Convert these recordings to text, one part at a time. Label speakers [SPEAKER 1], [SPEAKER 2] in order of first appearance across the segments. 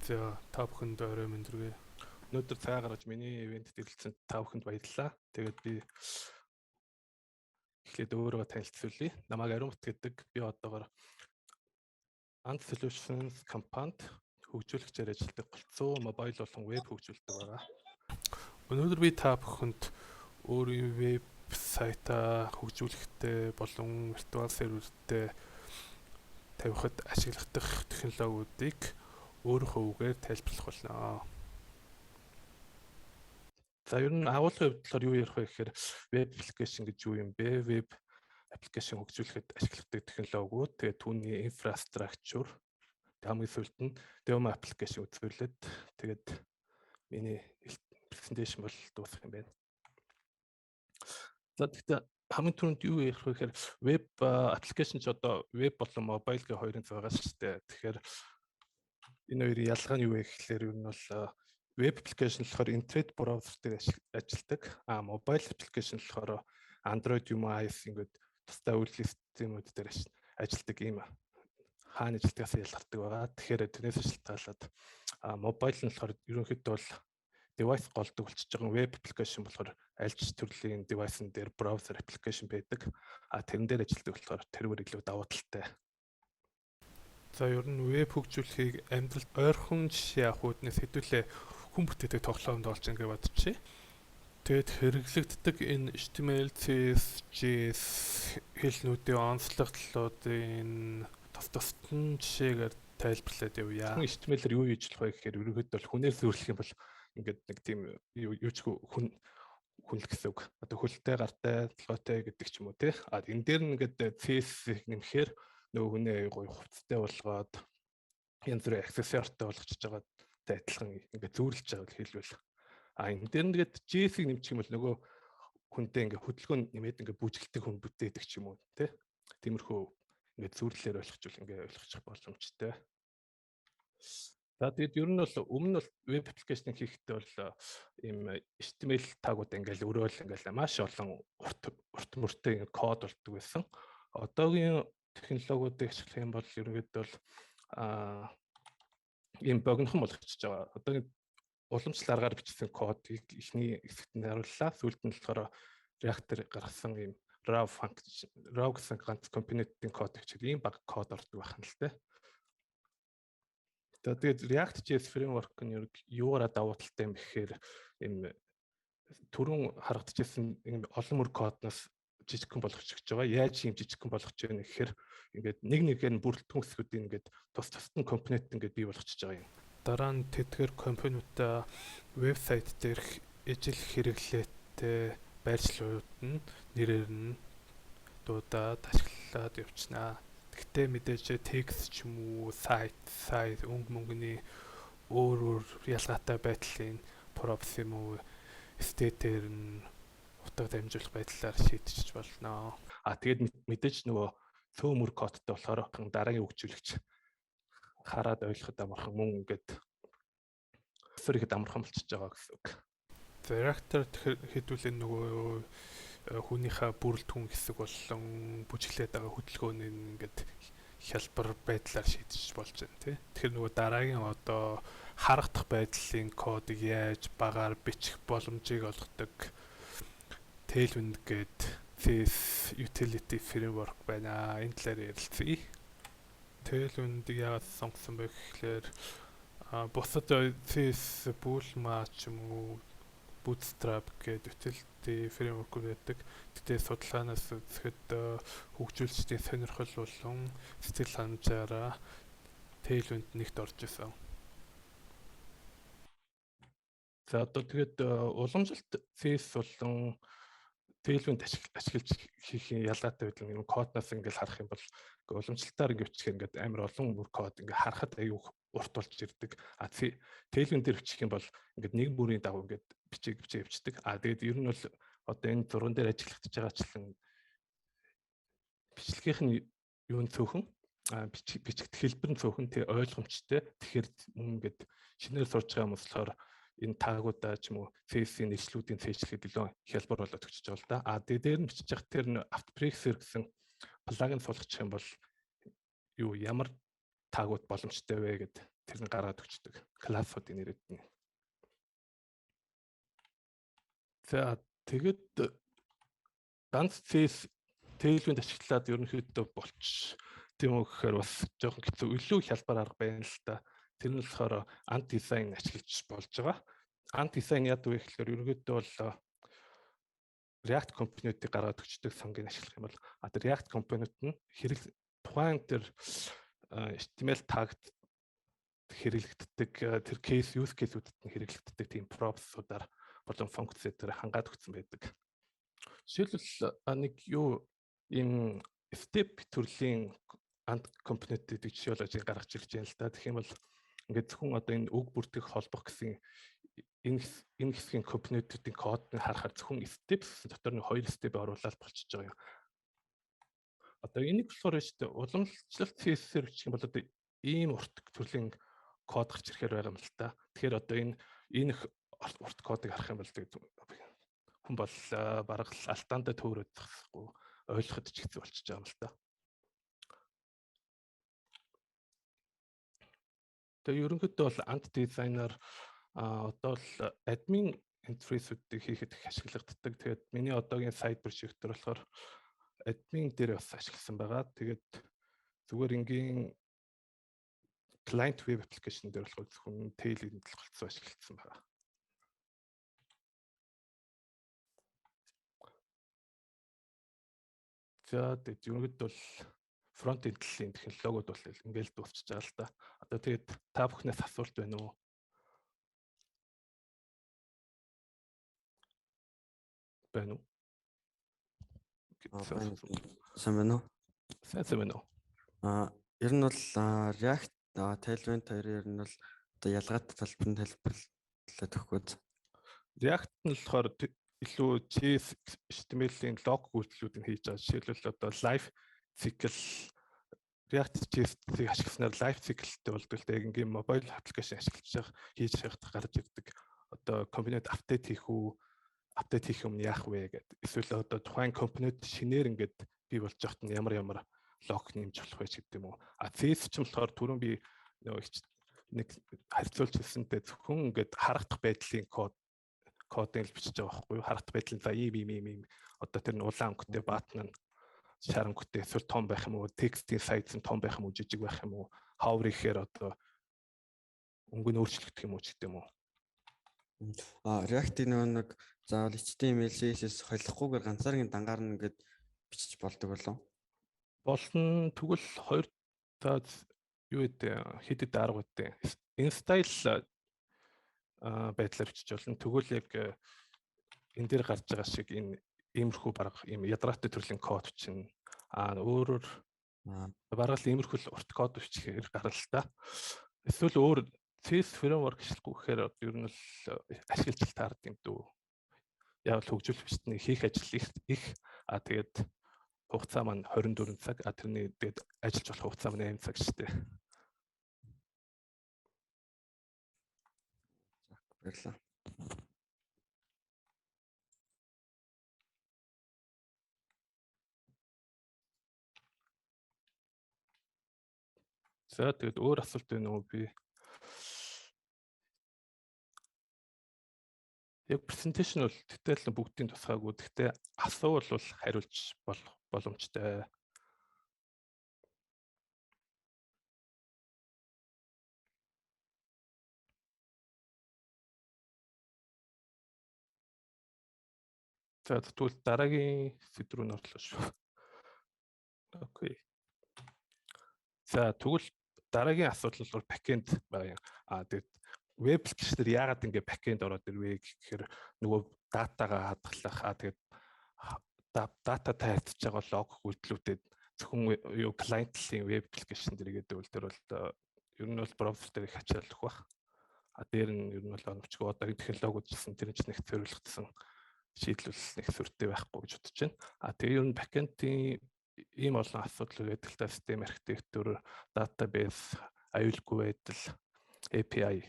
[SPEAKER 1] За та бүхэнд орой мэндэргээ.
[SPEAKER 2] Өнөөдөр цай гаргаж миний ивентэд ирэлцсэн та бүхэнд баярлалаа. Тэгээд би эхлээд өөрийгөө танилцуулъя. Намайг Ариун Бат гэдэг. Би одоогоор Ant Solutions компанид хөгжүүлэгчээр ажилладаг, голцоо мобайл болон веб хөгжүүлдэг байгаа.
[SPEAKER 1] Өнөөдөр би та бүхэнд өөрийн веб сайтаа хөгжүүлэхдээ болон виртуал сервертэй тавихад ашиглах технологиудыг өөрийнхөө үгээр тайлбарлах болно.
[SPEAKER 2] За ер нь агуулгын хувьд болохоор юу ярих вэ гэхээр веб аппликейшн гэж юу юм бэ? Веб аппликейшн хөгжүүлэхэд ашигладаг технологиуд, тэгээд түүний инфраструктур, хамгийн сүүлд нь demo аппликейшн үзүүлэлт, тэгээд миний презентацийн бол дуусах юм байна. За тэгэхээр хамгийн түрүүнд юу ярих вэ гэхээр веб аппликейшн ч одоо веб болон мобайл гэх хоёрын зугаас шүү дээ. Тэгэхээр энэ хоёрын ялгаа нь юу вэ гэхээр ер нь бол веб аппликейшн болохоор интернет браузер дээр ажилладаг. Мобайл аппликейшн болохоор Android юм уу iOS ингээд тусдаа үйлдвэрлэлийн системүүд дээр ажилладаг юм хаана ажилтгаас ялгардаг байгаа. Тэгэхээр тэрнээс шалтгаалаад мобайл нь болохоор ерөнхийдөө бол девайс голдог болчихж байгаа. Веб аппликейшн болохоор аль ч төрлийн девайсын дээр браузер аппликейшн байдаг. Тэрэн дээр ажилладаг болохоор тэрвэр илүү давуу талтай.
[SPEAKER 1] За ер нь веб хөгжүүлэхийг амьдралд ойрхон жишээ авах үүднээс хэдүүлээ хүн бүтээдэг тоглоомд болж ингэ бодчихъя. Тэгэд хэрэглэгддэг энэ HTML, CSS, JS хэлнүүдийн онцлогдлуудын тусдын жишээгээр тайлбарлаад явъя.
[SPEAKER 2] HTML-ээр юу хийж болох вэ гэхээр ерөнхийдөө бол хүнээр зөвлөх юм бол ингээд нэг тийм юучгүй хүн гэсэн үг. Одоо хөлтэй гартай толгойтой гэдэг ч юм уу тий. Энэ дээр нь ингээд CSS нэмэхээр нөгөө хүнээ гоё хувцастай болгоод янз бүрийн аксессуартай болгочихж байгаа адилхан ингээд зөөрлөж байгаа гэж хэлвэл. Энэ дээр нь тэгээд JS-ийг нэмчих юм бол нөгөө хүнтэй ингээд хөдөлгөөн нэмээд ингээд бүжгэлдэг хүн бүтээдэг ч юм уу тий. Тиймэрхүү ингээд зөөрлөлөөр ойлгочвол ингээд ойлгочих боломжтой. За тэгээд ер нь бол өмнө нь бол веб аппликейшн хийхдээ бол ийм HTML тагууд ингээл өрөөл ингээл маш олон урт мөртэй код болдог байсан. Одоогийн технологиудыг ашиглах юм бол ерөнхийдөө бол ийм богинохон болгочихж байгаа. Одоогийн уламжлал аргаар бичсэн кодыг эхний хэсэгт нь харууллаа. Сүүлд нь болохоор React-ээр гаргасан ийм raw гэсэн ганц компонентийн код хичээл ийм баг код ордог байх нь л дээ. Тэгээд React.js framework нь юугаараа давуу талтай юм гэхээр ийм түрүүн харагдчихсан ийм олон мөр кодноос жижигхэн болгочихж байгаа. Яаж ийм жижигхэн болгож байна гэхээр ингээд нэг нэгээр нь бүрэлдэхүүн хэсгүүдийг ингээд тусдын компонент ингээд бий болгочихж байгаа юм.
[SPEAKER 1] Дараа нь тэдгээр компаниудаа вебсайт дээрх ижил хэрэглээтэй байршлууд нь нэрээр нь дуудаад ашиглаад явчихнаа. Гэхдээ мэдээж текст ч юм уу, сайт, өнгө мөнгөний өөр ялгаатай байдлын пропс юм уу, стейтээр нь утга дамжуулах байдлаар шийдчих болно.
[SPEAKER 2] Тэгээд мэдээж нөгөө цөмөр кодтой болохоор дараагийн хөгжүүлэгч хараад ойлгоход амархан мөн ингээд их амархан болчихж байгаа гэсэн үг.
[SPEAKER 1] React-аар хэдүүлээ нөгөө хүнийхээ бүрэлдэхүүн хэсэг болон бүжиглээд байгаа хөдөлгөөнийг ингээд хялбар байдлаар шийдэж болж байна тий. Тэгэхээр нөгөө дараагийн одоо харагдах байдлын кодыг яаж багаар бичих боломжийг олгодог Tailwind гэдэг CSS utility framework байна. Энэ талаар ярилцъя. Tailwind-ийг яагаад сонгосон бэ гэхээр бусад CSS Boolmar ч юм уу Bootstrap гэдэг utility framework байдаг. Тэгтээ судалгаанаас үзэхэд хөгжүүлэгчдийн сонирхол болон сэтгэл ханамжаараа Tailwind нэгт орж исэн. За одоо тэгээд уламжлалт CSS болон Tailwind ашиглаж хийх ялгаатай байдал нь коднаас ингээл харах юм бол уламжлалтаар ингээд бичих ингээд амар олон бүр код ингээд харахад аюу урт болж ирдэг. Tailwind дээр бичих юм бол ингээд нэг бүрийн дагуу ингээд бичиг явчихдаг. Тэгээд ер нь бол одоо энэ зурган дээр ажиглагдж байгаачлан бичлэгийнх нь юунд цөөхөн бичигдэх хэлбэр нь цөөхөн тий ойлгомжтой. Тэгэхээр ингээд шинээр сурж байгаа хүмүүс болохоор энэ таагуудаа ч юм уу CSS-ийн нэрлэлүүдийн цээжлэхэд илүү хялбар болоод өгч байгаа л да. Дээр нь бичиж явах тэр нь Autoprexer гэсэн плагин суулгачих юм бол ямар таагууд боломжтой вэ гэд
[SPEAKER 2] тэр нь гаргаад өгчдөг. Классуудын нэрүүд нь. За тэгэд ганц CS Tailwind ашиглаад ерөнхийдөө болч тийм үү гэхээр бас жоохон хэцүү илүү хялбар арга байна л та. Тэр нь болохоор ant-design ашиглаж болж байгаа. Ant-design яадаг вэ гэхээр ерөнхийдөө бол React компонентыг гаргаад өгчдөг сангийн ашиглах юм бол тэр React компонент нь тухайн тэр HTML tag хэрэглэгддэг тэр case use case-үүдэд нь хэрэглэгддэг тийм props-уудаар болон функцээр хангаад өгсөн байдаг. Жишээлбэл нэг ийм step төрлийн ant компонентуудыг жишээлж гаргаж ирж байна л да. Тэгэх юм бол ингээд зөвхөн одоо энэ үг бүртгэх холбох гэсэн энэ хэсгийн компонентуудын кодыг харахаар зөвхөн step дотор нь 2 step оруулаад болчихж байгаа юм. Одоо энийг болохоор шүү дээ уламжлалт CS-ээр бичих юм бол одоо ийм урт төрлийн код гарч ирэхээр байгаа юм л та. Тэгэхээр одоо энэ урт кодыг харах юм бол хүн бол бараг алтаандаа төөрөд зогсохгүй ойлгоход ч хэцүү болчихж байгаа юм л та. Тэгээ ерөнхийдөө бол ant designer одоо л admin interface-үүдийг хийхэд их ашиглагддаг. Тэгээд миний одоогийн site project-ээр болохоор admin дээр бас ашигласан байгаа. Тэгээд зүгээр ингийн client web application дээр болохоор зөвхөн Tailwind толгоцсон ашиглагдсан байгаа. За тэгээд ерөнхийдөө бол front-end технологиуд бол ингээл дуусчихж байгаа л та. Одоо тэгээд та бүхнээс асуулт байна уу? Байна уу?
[SPEAKER 3] Сайн байна уу?
[SPEAKER 2] Сайн байна уу?
[SPEAKER 3] Ер нь бол React Tailwind хоёрын ер нь бол одоо ялгаатай талбарын тайлбарлаад өгөх үү?
[SPEAKER 2] React нь болохоор илүү JS HTML-ийн лог үйлдэлүүдийг хийж байгаа. Жишээлбэл одоо life cycle React JS-ийг ашигласнаар life cycle-тэй болдог л яг ингээм mobile application ашиглаж хийж байхдаа гарч ирдэг. Одоо компонент апдейт хийх өмнө яах вэ гэдэг. Эсвэл одоо тухайн компонент шинээр ингээд бий болж байхад нь ямар лог нэмж болох вэ гэдэг юм уу. CS ч юм болохоор түрүүн би нэг харьцуулж хэлсэнтэй зөвхөн ингээд харагдах байдлын кодыг л бичиж байгаа байхгүй юу. Харагдах байдлын за ийм одоо тэр нь улаан өнгөтэй баатан нь шар өнгөтэй эсвэл том байх юм уу, текстийн сайз нь том байх юм уу, жижиг байх юм уу, hover ихээр одоо өнгө нь өөрчлөгдөх юм уу гэдэг юм уу.
[SPEAKER 3] React-ийн нэг заавал HTML, CSS холихгүйгээр ганцааргийн дангаар нь ингээд бичиж болдог болов.
[SPEAKER 2] Болно. Тэгвэл хоёр та юу гэдэг хэдэд арга гэдэг. Энэ стайл байдлаар бичиж болно. Тэгвэл яг энэ дээр гарч байгаа шиг энэ иймэрхүү бараг ийм ядратай төрлийн код чинь өөрөөр бараг л иймэрхүү урт код бичихээр гарна л та. Эсвэл өөр CS framework ашиглахгүй гэхээр ер нь л ашиглаж таард юм дүү. Яг л хөгжүүлэх бичтний хийх ажил их тэгээд хугацаа маань 24 цаг тэрний тэгээд ажиллаж болох хугацаа маань 8 цаг шүү дээ.
[SPEAKER 3] Баярлалаа.
[SPEAKER 2] За тэгээд өөр асуулт байна уу би? Яг презентацийн бол дэтейлэн бүгдийн тусгаагүй. Гэхдээ асуувал бол хариулж болох боломжтой. За тэгвэл дараагийн сэдв рүү орлоо шүү. Окей. За тэгвэл дараагийн асуудал бол backend байгаа юм. Тэгээд веб аппликейшнээр яагаад ингэ backend ороод ирвэ гэхээр нөгөө датагаа хадгалах тэгээд дататай харьцаж байгаа лог үйлдэлүүдэд зөвхөн юу клиентлын веб аппликейшн дэргээд үйл төр бол ер нь бол браузер дээр их ачаал өгөх бах. Дээр нь ер нь бол оновчгүй одоогийн технологиуд гэсэн тэр чинь их зориулагдсан шийдлүүлс нэг сүртэй байхгүй гэж бодож байна. Тэгээ ер нь backend-ийн ийм олон асуудал байдаг л та систем архитектур, database, аюулгүй байдал, API,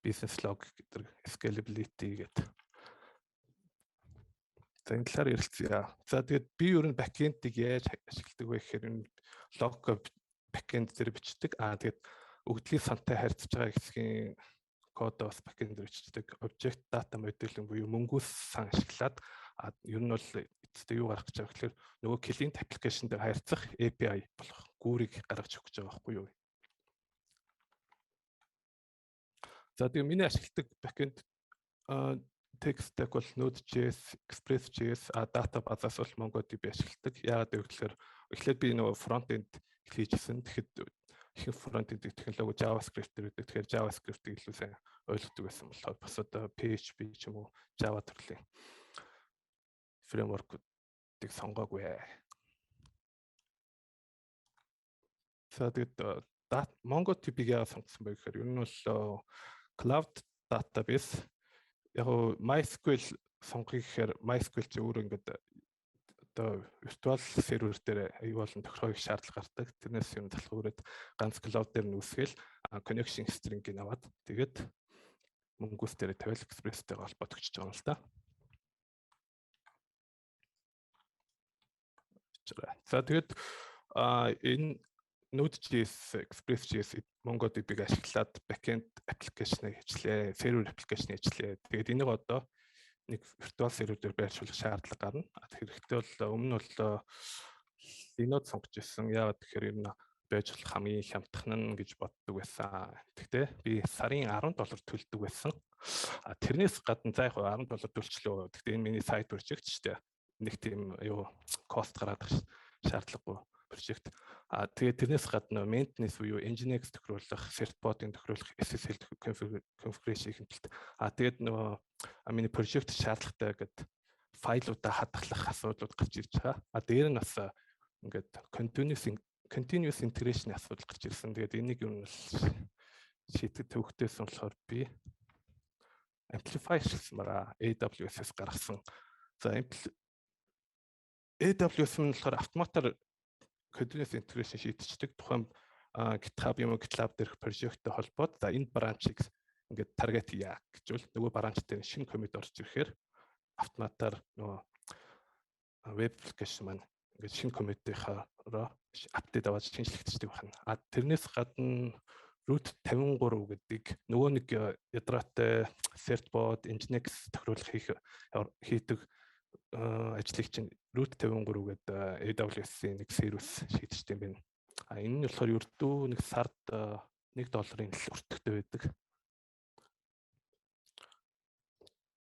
[SPEAKER 2] business log гэдэг scalability гэдэг. За энэ талаар ярилцъя. За тэгээд би ер нь backend-ийг яаж ашигладаг вэ гэхээр энэ log backend дээр бичдэг. Тэгээд өгдлийн сантай харьцаж байгаа хэсгийн код бас backend дээр бичдэг. Object data modeling буюу мөнгөс сан ашиглаад ер нь бол эцэстээ юу гарах гэж байгаа гэхээр нөгөө client application дээр харьцах API болох гүүрийг гаргаж өгч байгаа байхгүй юу. За тэгээ миний ашигладаг backend text stack бол Node.js, Express.js, database-аас бол MongoDB ашигладаг. Яагаад гэвэл эхлээд би нөгөө front-end хийжсэн. Тэгэхэд их front-end технологи JavaScript дээр үүдэг. Тэгэхээр JavaScript-ийг илүү сайн ойлгодог байсан болохоор бас одоо PHP ч юм уу Java төрлийн framework-уудыг сонгоогүй. За тэгээд MongoDB-г яагаад сонгосон бэ гэхээр ер нь бол cloud database яг MySQL сонгохыг гэхээр MySQL чи өөр ингээд одоо virtual server дээр аюул болон тохирохыг шаардлага гардаг. Тэрнээс юм залхуураад ганц cloud дээр нүсгээл connection string-ийг аваад тэгээд мөнгөс дээр тавиал Express-тэйгээ холбоотогч байгаа юм л да. За тэгээд энэ Node.js, Express.js, MongoDB-г ашиглаад backend application-ыг хийлээ, server application хийлээ. Тэгээд энийг одоо нэг virtual server дээр байршуулах шаардлага гарна. Тэгэхдээ бол өмнө нь бол Linux сонгож ирсэн. Яагаад тэгэхээр ер нь байж болох хамгийн хямдхан нь гэж боддог байсан. Тэгэхдээ би сарын $10 төлдөг байсан. Тэрнээс гадна за яг $10 төлчлөө. Тэгэхдээ энэ миний сайт project шүү дээ. Нэг тийм юу cost гараад шаардлагагүй project. Тэгээд тэрнээс гадна maintenance буюу Nginx тохируулах, certbot-ыг тохируулах, SSL configuration хийхэд тэгээд нөгөө миний project шаардлагатай гэдэг файлуудаа хадгалах асуудлууд гарч ирж байгаа. Дээр нь бас ингээд continuous integration асуудал гарч ирсэн. Тэгээд энийг юу нь шийдэх төвхтэйсэн болохоор би Amplify хийсэн байгаа. AWS-ээс гаргасан. За AWS нь болохоор автоматар continuous integration шийдчихдэг. Тухайн GitHub юм уу GitLab дээрх project-тэй холбоод за энэ branch-ыг ингээд target хийя гэжүүл нөгөө branch дээр шинэ commit орж ирэхээр автоматар нөгөө web application маань ингээд шинэ commit-ийнхаа апдейт аваад шинжлэхдэгчдэг байна. Тэрнээс гадна root 53 гэдэг нөгөө нэг ядратай certbot, Nginx тохируулах хийдэг ажлыг чинь root 53 гэдэг AWS-ийн нэг сервис шийдэж юм байна. Энэ нь болохоор ердөө нэг сард $1 л өртөгтэй байдаг.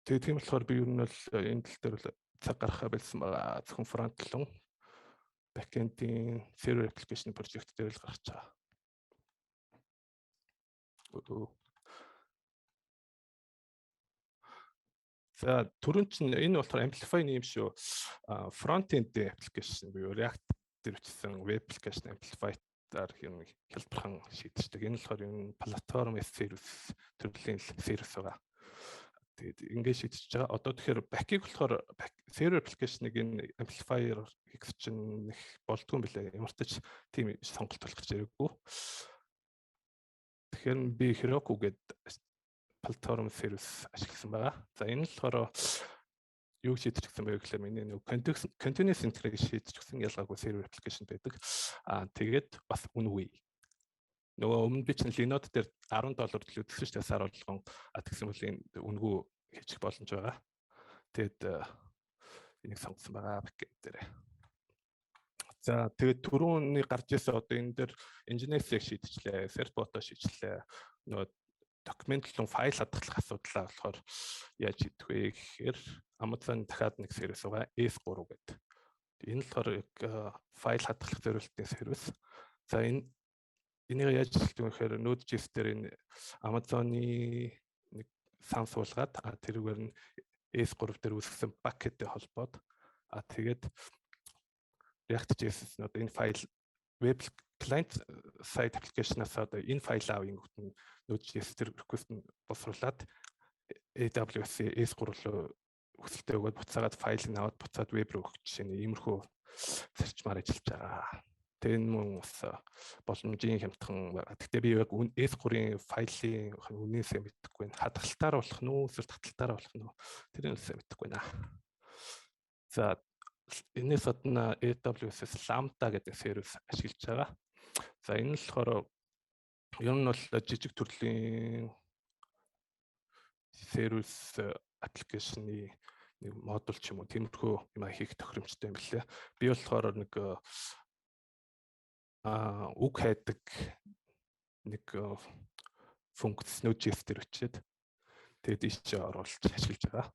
[SPEAKER 2] Тэгээд тийм болохоор би ер нь бол энэ тал дээр бол цаг гаргахаа болсон байгаа. Зөвхөн front-лон back-end-ийн server application project дээр л гарч байгаа. За түрүүн чинь энэ болохоор Amplify-ны юм шүү. Front-end application буюу React дээр бичсэн web application Amplify-аар юм хялбархан шийдчихдэг. Энэ болохоор энэ платформ сервис төрлийн сервис байгаа. Тэгээд ингэж шийдчихэж байгаа. Одоо тэгэхээр back-ийг болохоор server application-ыг энэ Amplify-аар хийх чинь их болдгүй юм билээ. Ямар ч тийм сонголт болох гэж яриггүй. Тэгэхээр би Heroku гэдэг платформ сервис ашигласан байгаа. За энэ л болохоор юу шийдчихсэн бэ гэхээр миний нэг continuous integration шийдчихсэн ялгаагүй server application байдаг. Тэгээд бас үнэгүй. Нөгөө өмнө би чинь Linode дээр $10 төлөвлөсөн шүү дээ сар болгон. Тэгсэн бол энэ үнэгүй хийчих боломж байгаа. Тэгээд энийг сонгосон байгаа backend дээр. За тэгээд түрүүний гарч ирсэн одоо энэ дээр Nginx-ийг шийдчихлээ, certbot-оо шийдчихлээ. Нөгөө документлон файл хадгалах асуудлаа болохоор яаж хийдэг вэ гэхээр Amazon дахиад нэг сервис байгаа S3 гэдэг. Энэ л болохоор файл хадгалах зорилтын сервис. За энийг яаж хийдэг вэ гэхээр Node.js дээр энэ Amazon-ы нэг сан суулгаад тэрүүгээр нь S3 дээр үүсгэсэн bucket-тэй холбоод тэгээд React.js-ээс одоо энэ файл web client side application-аас одоо энэ файл аавын гүтэн Node.js дээр request нь боловсруулад AWS S3 руу хүсэлтээ өгөөд буцаагаад файлыг аваад буцаад веб руу өгөх жишээ нь иймэрхүү зарчмаар ажиллаж байгаа. Тэгээ энэ мөн бас боломжийн хямдхан байгаа. Гэхдээ би яг S3-ийн файлын үнээсээ мэдэхгүй байна. Хадгалтаар болох нь уу, эсвэл таталтаар болох нь уу? Тэрийг үсээ мэдэхгүй байна. За энэс гадна AWS-с Lambda гэдэг сервис ашиглаж байгаа. За энэ нь болохоор Ер нь бол жижиг төрлийн сервис аппликейшны нэг модуль ч юм уу тиймэрхүү юм хийх тохиромжтой юм билээ. Би болохоор нэг үг хайдаг нэг функц Node.js дээр өчөөд тэгээд ийшээ оруулж ашиглаж байгаа.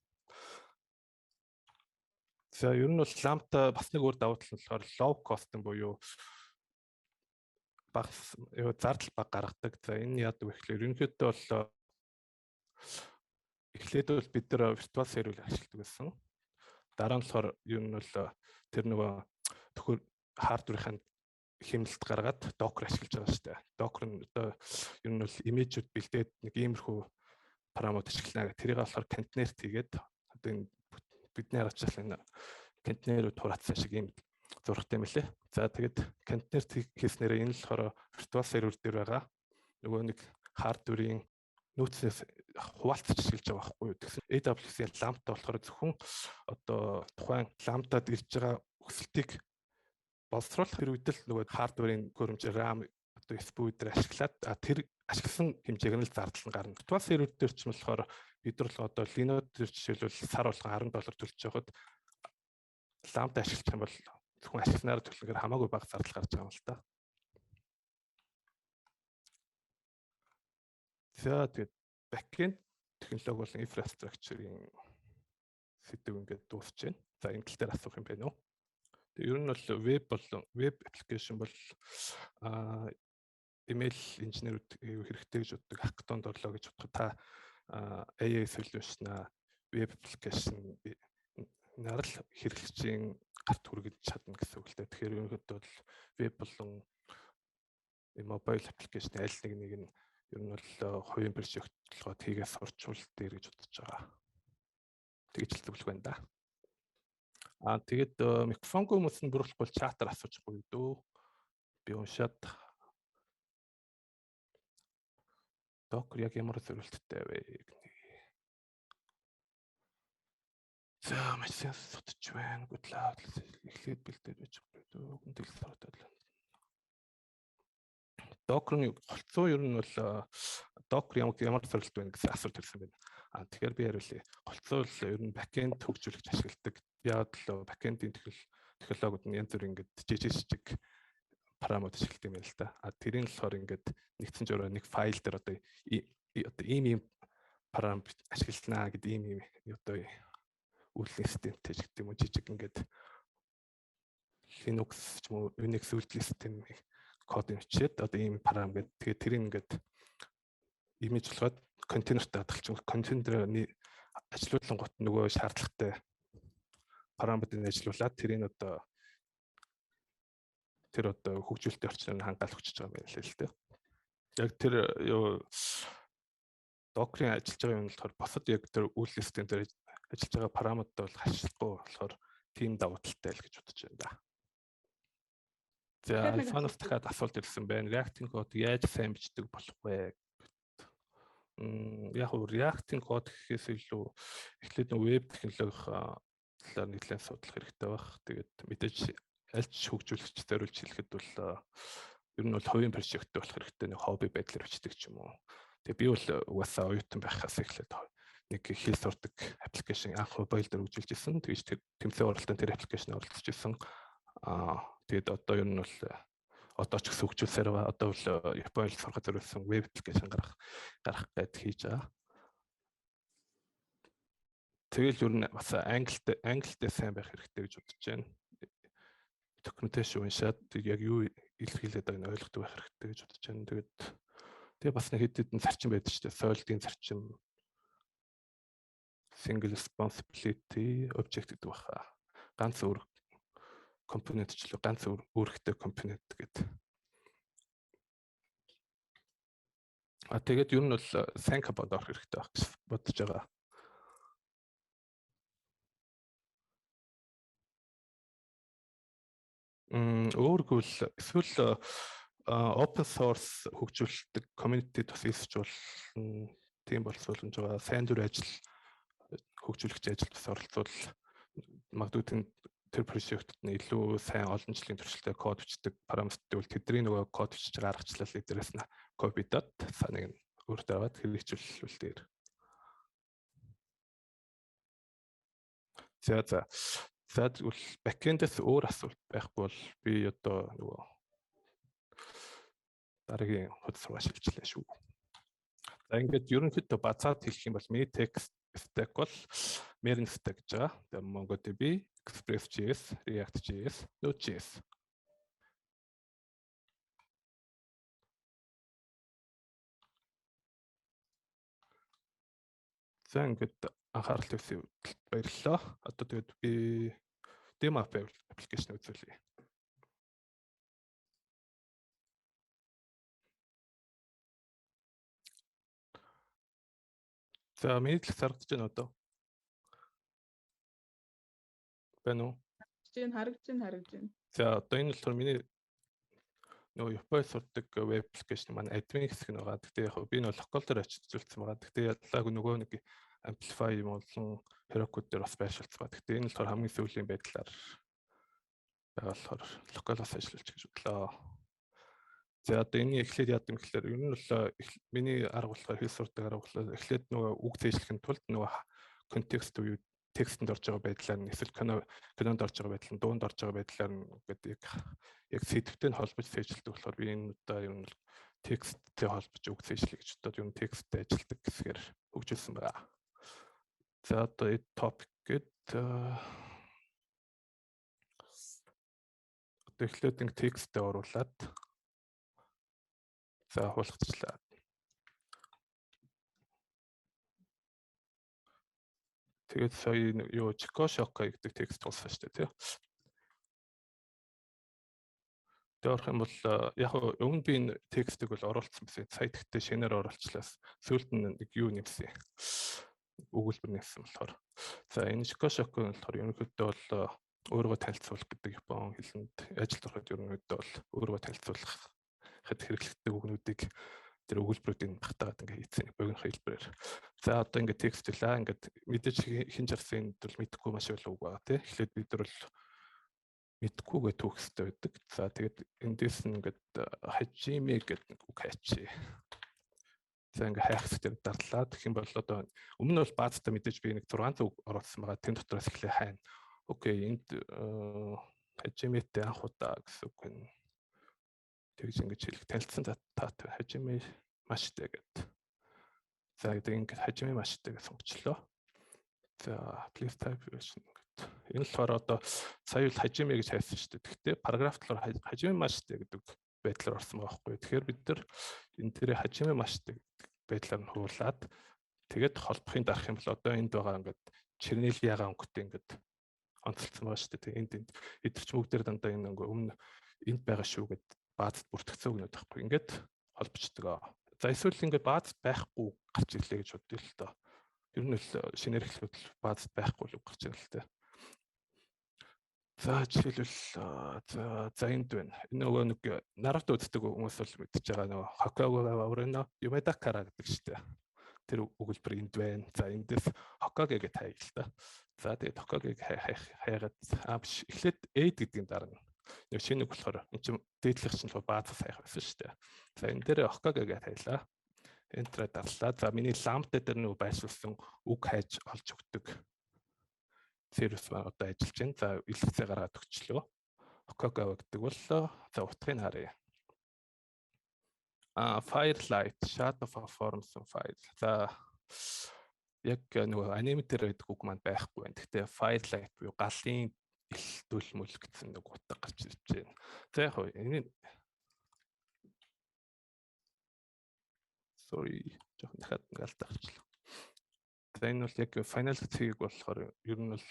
[SPEAKER 2] За ер нь бол Lambda бас нэг өөр давуу тал нь болохоор low cost буюу баг зардал баг гаргадаг. За энэ яадаг вэ гэхээр ерөнхийдөө бол эхлээд бол бид нар virtual server ашигладаг байсан. Дараа нь болохоор ер нь бол тэр нөгөө төхөр хардвэрийн хэмнэлт гаргаад Docker ашиглаж байгаа шүү дээ. Docker нь одоо ер нь бол имижүүд бэлдээд нэг иймэрхүү параметр ашиглана гэх. Тэрийг болохоор контейнерт хийгээд одоо энэ бидний харж байгаа энэ контейнерүүд хураацсан шиг ийм зургтай юм лээ. За тэгээд контейнерт хийснээр энэ л болохоор virtual server дээр байгаа нөгөө нэг хардвэрийн нөөцнөөс хуваалцаж ашиглаж байгаа байхгүй юу. Тэгсэн AWS-ийн Lambda болохоор зөвхөн одоо тухайн Lambda-д ирж байгаа өсөлтийг боловсруулах тэр үед л нөгөө хардвэрийн хөрөмж RAM одоо SPU дээр ашиглаад тэр ашигласан хэмжээг нь л зардал нь гарна. Virtual server дээр ч юм болохоор бид нар л одоо Linux дээр жишээлбэл сар болгон $10 төлж байхад Lambda ашиглах юм бол зөвхөн ашигланаар төлөхөөр хамаагүй бага зардал гарч байгаа юм л та. За тэгээд backend технологи болон инфраструктурын сэдв ингээд дуусч байна. За энэ тал дээр асуух юм байна уу? Тэгээд ер нь бол веб аппликейшн бол email инженерүүд хэрэгтэй гэж боддог, hackathon дорлоо гэж боддог. Та AI solution-а веб аппликейшн нар л хэрэглэгчийн гарт хүргэж чадна гэсэн үг л дээ. Тэгэхээр ерөнхийдөө бол веб болон mobile application аль нэг нь ер нь бол хувийн project толгойд хийгээс орчуул дээр гэж бодож байгаа. Тэгж л төвлөх байна да. Тэгээд микрофонгүй хүмүүс нь бүрэлдэхүүн чатаар асуучихгүй дөө. Би уншаад Docker яг ямар зөвлөлттэй вэ гэх. За машин судч байна. Гутлаа эхлээд бэлдээд байж байгаа дөө. Тэгэл сараад. Docker-ны голцоо ер нь бол Docker ямар зорилт байна гэсэн асуулт ирсэн байна. Тэгэхээр би хариулъя. Голцоо бол ер нь backend хөгжүүлэгч ашигладаг. Яг л backend-ийн технологиуд нь янз бүр ингээд жижиг параметр ашигладаг юм байна л да. Тэрийн болохоор ингээд нэгдсэн жураа нэг файл дээр одоо ийм параметр ашигланаа гэдэг ийм одоо үйлдэл системтэй ч гэдэг юм уу жижиг ингээд Linux ч юм уу Unix үйлдэл систем код бичээд одоо ийм параметр тэгээд тэрийг ингээд имиж болгоод контейнерт хадгалж контейнерын ажилуулсан гот нөгөө шаардлагатай параметрыг ажилуулад тэрийг одоо хөгжүүлэлтийн орчныг хангаал өгч байгаа юм байна л дээ. Яг тэр Docker-ийн ажиллаж байгаа юм болохоор босод яг тэр үйлдэл систем дээр ажиллаж байгаа параметр бол хашлахгүй болохоор тийм давуу талтай л гэж бодож байна да. За Альфанаас дахиад асуулт ирсэн байна. React-ийн код яаж сайн бичдэг болох вэ? Яг нь React-ийн код гэхээс илүү эхлээд нэг веб технологи талаар нэлээд судлах хэрэгтэй байх. Тэгээд мэдээж аль ч хөгжүүлэгч зориулж хэлэхэд бол ер нь бол хувийн project-тэй болох хэрэгтэй, нэг хобби байдлаар бичдэг ч юм уу. Тэгээд би бол угаасаа оюутан байхаас эхлээд нэг хэл сурдаг аппликейшн анх мобайл дээр хөгжүүлж ирсэн. Тэгж тэмцээн оролтод тэр аппликейшн оролцож ирсэн. Тэгээд одоо ер нь бол одоо ч гэсэн хөгжүүлсээр байгаа. Одоо бол Японд сурах зориулсан веб аппликейшн гаргах гээд хийж байгаа. Тэгэл ер нь бас англитэй сайн байх хэрэгтэй гэж бодож байна. Documentation уншаад яг юу илэрхийлээд байгааг нь ойлгодог байх хэрэгтэй гэж бодож байна. Тэгээд бас нэг хэд хэдэн зарчим байдаг шүү дээ. Solid-ийн зарчим, single responsibility, object гэдэг баха. Ганц өөр компонент ч л ганц өөрхтэй компонент гэдэг. Тэгээд ер нь бол сайн код орох хэрэгтэй байх гэж бодож байгаа. Өөргөл эсвэл open source хөгжүүлдэг community тусгийсч бол тийм боловсруулж байгаа. Сайн дүр ажил хөгжүүлэгч ажилд бас оролцвол магадгүй тэр project-д нь илүү сайн олон жилийн туршлагатай код бичдэг параметртэй бол тэдний нөгөө код бичиж гаргачлал дээрээс нь copy-дод саныг нь өөртөө аваад хэрэгжүүлвэл дээр. За тэгвэл backend-с өөр асуулт байхгүй бол би одоо нөгөө дараагийн хөдөлсөөр ашиглажлаа шүү. За ингээд ерөнхийдөө базаад хэлэх юм бол миний text stack бол Marin stack гэж байгаа. Тэгээ MongoDB, Express.js, React.js, Node.js. За ингээд анхаарал тавьсан баярлалаа. Одоо тэгээд би demo application үзүүлье. За миний л зарагдаж байна одоо. Байна уу?
[SPEAKER 4] Харагдаж байна.
[SPEAKER 2] За одоо энэ болохоор миний нөгөө Японы сурдаг веб аппликейшн маань admin хэсэг нь байгаа. Гэхдээ яг би нөгөө локал дээр очиж үзүүлсэн байгаа. Гэхдээ яллаагүй нөгөө нэг Amplify юм болон Heroku дээр бас байршуулсан байгаа. Гэхдээ энэ болохоор хамгийн сүүлийн байдлаар байгаа болохоор локалоос ажиллаж гэж бодлоо. За одоо энэ эхлээд яад юм гэхээр ер нь бол миний арга болохоор хэл сурдаг арга болохоор эхлээд нөгөө үг зээжлэхин тулд нөгөө контекст буюу текстэнд орж байгаа байдлаар нь эсвэл кинонд орж байгаа байдлаар нь дуунд орж байгаа байдлаар нь гэдэг яг сэдвтэй нь холбож зээжлдэг болохоор би энэ удаа ер нь тексттэй холбож үг зээжлэх гэж бодоод ер нь тексттэй ажилладаг гэсгээр хөгжүүлсэн байгаа. За одоо энэ топик гэдэг одоо эхлээд ингэ тексттэй оруулаад за хулгацчлаа. Тэгээд сая юу Чикошока гэдэг текст болсон шүү дээ тий. Тэөрх юм бол яг өмнө би энэ текстийг бол оруулсан байсан. Сая тэгтээ шинээр оруулчлаас сүүлд нь нэг юу нэмсэн. Өгүүлбэр нэмсэн болохоор. За энэ Чикошока нь болохоор ерөнхийдөө бол өөрийгөө танилцуулах гэдэг Япон хэлэнд ажилд ороход ерөнхийдөө бол өөрийгөө танилцуулах хэд хэрэглэгддэг үгнүүдийг тэр өгүүлбэрүүдийн багтаагаад ингээ хийцэн богино хэлбэрээр. За одоо ингээ текст хэлээ. Ингээд мэдээж хин жарсан бол мэдэхгүй маш их үг байгаа тий. Эхлээд бид нар бол мэдхгүйгээ түүх хэрэгтэй байдаг. За тэгээд эндээс нь ингээд хажими гэдэг нэг үг хайчи. За ингээ хайх хэсгээр дарлаа. Тэгэх юм бол одоо өмнө нь бол баазтай мэдээж би нэг 600 үг оруулсан байгаа. Тэн дотроос эхлээ хайна. Окей, энд хажимитэй анх удаа гэсэн үг байна. Тэгж ингэж хэлэх танилцсан таатай хажими маштай гэдэг. За ингээд хажими маштай гэж сонгочлоо. За please type version гэдэг. Энэ л болохоор одоо сая л хажими гэж хайсан шүү дээ. Гэхдээ параграф талаар хажими маштай гэдэг байдлаар орсон байгаа байхгүй. Тэгэхээр бид нар энэ дээрээ хажими маштай гэдэг байдлаар нь хуулаад тэгээд холбохын дарах юм бол одоо энд байгаа ингээд чернильяга өнгөтэй ингээд онцлцсан байгаа шүү дээ. Энд эдгэрч мөгдөр дандаа энэ өмнө энд байгаа шүү гэд баазд бүртгэсэн үгнүүд байхгүй. Ингээд холбочдөг. За эсвэл ингээд бааз байхгүй гарч ирлээ гэж бодъё л доо. Ер нь л шинээр эхлэхэд баазд байхгүй л үг гарч ирэл л дээ. За жишээлбэл за энд байна. Энэ нөгөө нэг Наруто үздэг хүмүүс бол мэдчихэж байгаа нөгөө Хокаго Урено Юмедакара гэдэг шүү дээ. Тэр өгүүлбэр энд байна. За эндээс Хокаге гэж хаяг л да. За тэгээд Хокагийг хаягаад биш эхлээд aid гэдгийн дараа нь нэг шинэ үг болохоор эн чинь дээдлэх чинь баазаас хайх байсан шүү дээ. За энэ дээр Хокаге гэж хаялаа. Энтрэ дарлаа. За миний ламптай дээр нөгөө байршуулсан үг хайж олж өгдөг. Сервис маань одоо ажиллаж байна. За илэрхцээ гаргаад өгчлөө. Хокаге гэдэг бол за утгыг харъя. Firelight, shadow forms and fire. За яг нөгөө анime дээр байдаг үг маань байхгүй байна. Гэхдээ firelight буюу галын илтүүл мүл гэсэн нэг утга гарч ирж байна. За яг энэ жоохон дахиад галтай гарчлаа. За энэ бол яг final цэгийг болохоор ер нь бол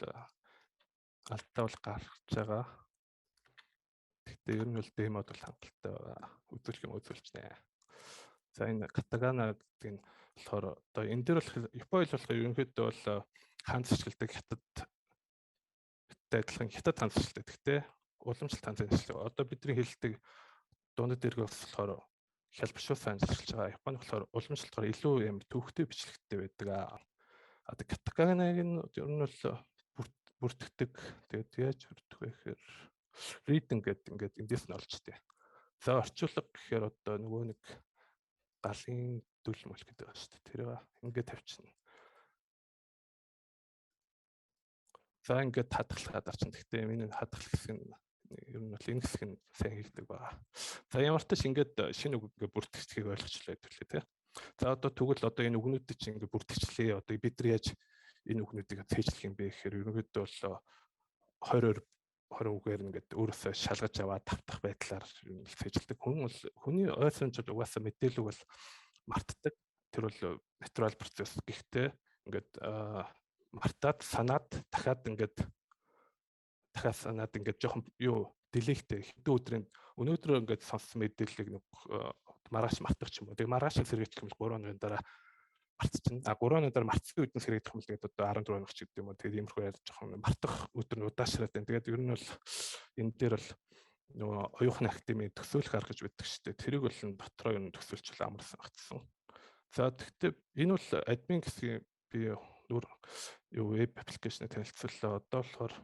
[SPEAKER 2] алдаа бол гарч байгаа. Гэхдээ ер нь бол демод бол хангалттай байгаа. Үзүүлэх юм үзүүлчихнэ. За энэ катагана гэдэг нь болохоор одоо энэ дээр бол Японы болохоор ерөнхийдөө бол ханц ашигладаг хятад ханц ашигладаг. Гэхдээ уламжлалт ханц ашигладаг. Одоо бидний хэлдэг дундад дэргээс болохоор хялбаршуулсан ханц ашиглаж байгаа. Японы болохоор уламжлалт болохоор илүү юм төвхтэй бичлэгтэй байдаг. Одоо катаганаг нь ер нь бол бүртгэдэг. Тэгээд яаж бүртгэх вэ гэхээр reading гэдэг ингээд эндээс нь олжтэй. За орчуулга гэхээр одоо нөгөө нэг галын дүл мөл гэдэг байна шүү дээ. Тэр ингээд тавьчихна. За ингээд хадгалахад арчин. Гэхдээ миний хадгалах хэсэг нь ер нь бол энэ хэсэг нь сайн хийгдэг байгаа. За ямар ч тач ингээд шинэ үг ингээд бүртгэгдхийг ойлгочлаа хэвлээ тий. За одоо тэгвэл одоо энэ үгнүүдийг чинь ингээд бүртгэжлээ. Одоо бид нар яаж энэ үгнүүдийг цээжлэх юм бэ гэхээр ерөнхийдөө бол 20 үгээр ингээд өөрөөсөө шалгаж аваад тавтах байдлаар цээжилдэг. Хүний ойр санжил угаасаа мэдээлэл бол мартдаг. Тэр бол натурал процесс. Гэхдээ ингээд мартаад санаад дахиад ингээд жоохон юу дэлийхтэй хэдэн өдрийн өнөөдөр ингээд сонссон мэдээллийг нэг маргааш мартах ч юм уу. Тэгээ маргааш сэргийгдэх юм бол 3 өдрийн дараа мартчихна. 3 өдрийн дараа мартсан үед нь сэргийгдэх юм бол тэгээд одоо 14 хоног ч гэдэг юм уу. Тэгээд иймэрхүү яаж жоохон мартах өдөр нь удаашраад байна. Тэгээд ер нь бол энэ дээр бол нөгөө оюухан академийн төсөөлөх арга гэж байдаг шүү дээ. Тэрийг бол дотроо ер нь төсөөлчихл амарсан агтсан. За тэгтээ энэ бол админ гэсэн би юу веб аппликейшн танилцууллаа. Одоо болохоор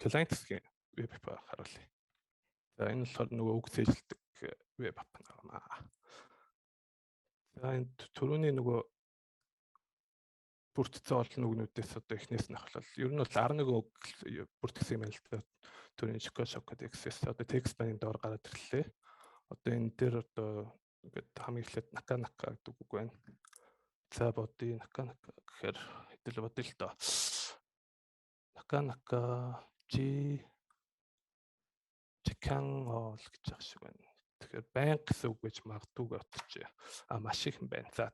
[SPEAKER 2] клиент гэсэн веб app харуулъя. За энэ болохоор нөгөө үг цээжилдэг веб app наа. За энэ түрүүний нөгөө бүртгэсэн олон үгнүүдээс одоо эхнээс нь ахвал ер нь бол 11 үг бүртгэсэн юм байна л да. Түрүүний шокод XS одоо текст банийн доор гараад ирлээ. Одоо энэ дээр одоо ингээд хамгийн эхлээд нака гэдэг үг байна. За бодъё нака гэхээр хэдэл бодъё л доо. Нака чикан ол гэж ах шиг байна. Тэгэхээр байнга гэсэн үг гэж магадгүй бодчих. Маш их юм байна. За.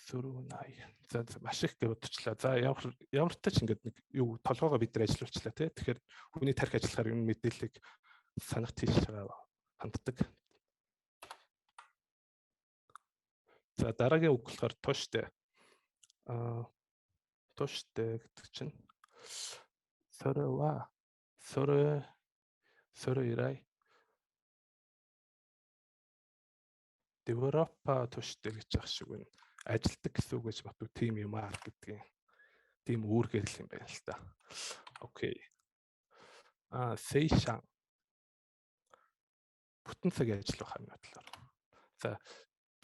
[SPEAKER 2] Сүрүнай. За маш их гэж бодчихлаа. За ямар ч тач ингээд нэг юу толгоогоо бид нар ажиллуулчлаа тий. Тэгэхээр хүний тарих ажиллахаар юм мэдээллийг санах тийш ханддаг. За дараагийн үг болохоор туштай. Туштай гэдэг чинь сөрөирай. Девелопа туштай гэж ах шиг байна. Ажилдаг гэсэн үг гэж батгүй тим юм аа гэдгийг. Тим үүргэрэл юм байна л та. Окей. Сейшан. Бүтэн цагийн ажил байх юм бодлоо. За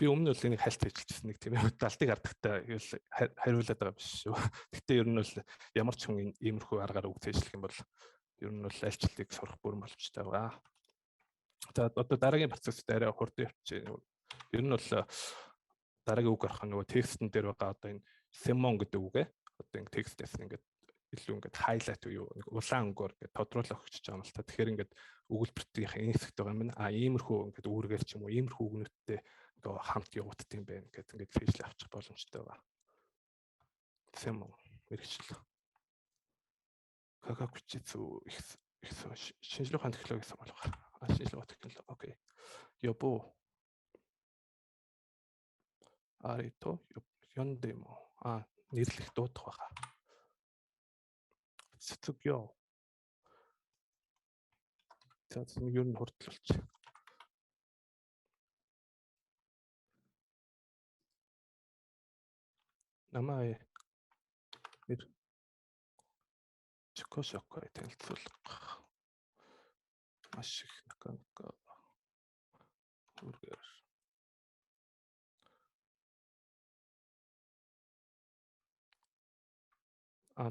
[SPEAKER 2] би өмнө нь энийг хальт хийчихсэн нэг тийм далтыг ардагтай хариулаад байгаа биш шүү. Гэхдээ ер нь бол ямар ч хүн иймэрхүү аргаар үг цээжлэх юм бол ер нь бол альчлалыг сурах бүрэн боломжтой байгаа. За одоо дараагийн процессд арай хурдан явчих. Ер нь бол дараагийн үг орох нөгөө текстэн дээр байгаа одоо энэ семон гэдэг үгээ одоо ингэ текстээс ингээд илүү ингээд хайлайт уу нэг улаан өнгөөр ингээд тодруулах өгч байгаа юм л та. Тэгэхээр ингээд өгүүлбэртийн энэ хэсэгт байгаа юм. Иймэрхүү ингээд үүргээр ч юм уу иймэрхүү үгнүүдтэй хамт явагддаг юм байна гэдэг ингээд фэйжл авчих боломжтой байгаа. Семон мэрэгчлээ. Какакучицу их шинжлэх ухааны технологи гэсэн бол байгаа. Шинжлэх ухааны технологи. Окей. Ёбо. Арито ёндемо. Нэрлэх дуудах байгаа. Цэцүгё. За нэг юу н хурдлуулчих. Намаа нэр чокошокой танилцуулга. Маш их наканка үргээр.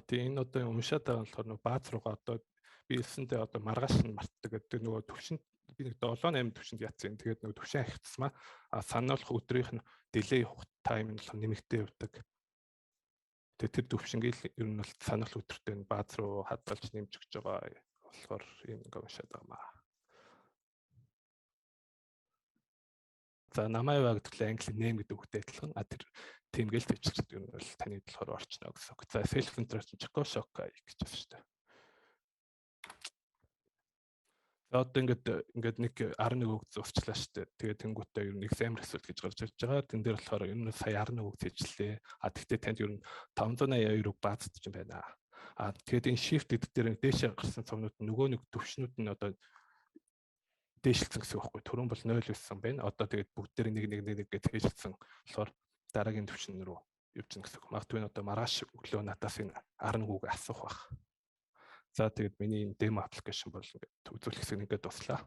[SPEAKER 2] Тийм энэ одоо уншаад байгаа болохоор нөгөө бааз руугаа одоо би хэлсэнтэй одоо маргааш нь мартдаг гэдэг нөгөө төвшөнд би нэг 7-8 төвшөнд яатсан. Тэгээд нөгөө төвшин ахицсмаа сануулах өдрийнх нь дилей тайм нь болохоор нэмэгдээ явдаг. Тэгээд тэр төвшингээл ер нь бол сануулах өдөртөө бааз руу хадгалж нэмж өгч байгаа болохоор юм ингээ уншаад байгаа маа. За намайваа гэдэг нь англи name гэдэг үгтэй адилхан. Тэр тиймгээл төвчилж ер нь бол таны болохоор орчно гэсэн үг. За self interest чокошокай гэж байна шүү дээ. За одоо ингээд нэг 11 үг зурчлаа шүү дээ. Тэгээд тэнгуүтээ ер нь exam result гэж гарч ирж байгаа. Тэн дээр болохоор ер нь сая 11 үг цэжлээ. Тэгтээ танд ер нь 582 үг баазч юм байна. Тэгээд энэ shift гэдэг дээр дээшээ гарсан цомнууд нөгөө нэг төвшнүүд нь одоо дээшлсэн гэсэн үг байхгүй. Түрүүн бол 0 байсан байна. Одоо тэгээд бүгд дээр нэг гэж цэжлсэн болохоор дараагийн төвшин рүү явчихна гэсэн үг. Магадгүй одоо маргааш өглөө надаас энэ 11 үг асуух байх. За тэгээд миний демо аппликейшн бол ингээд үзүүлэх хэсэг ингээд дуслаа.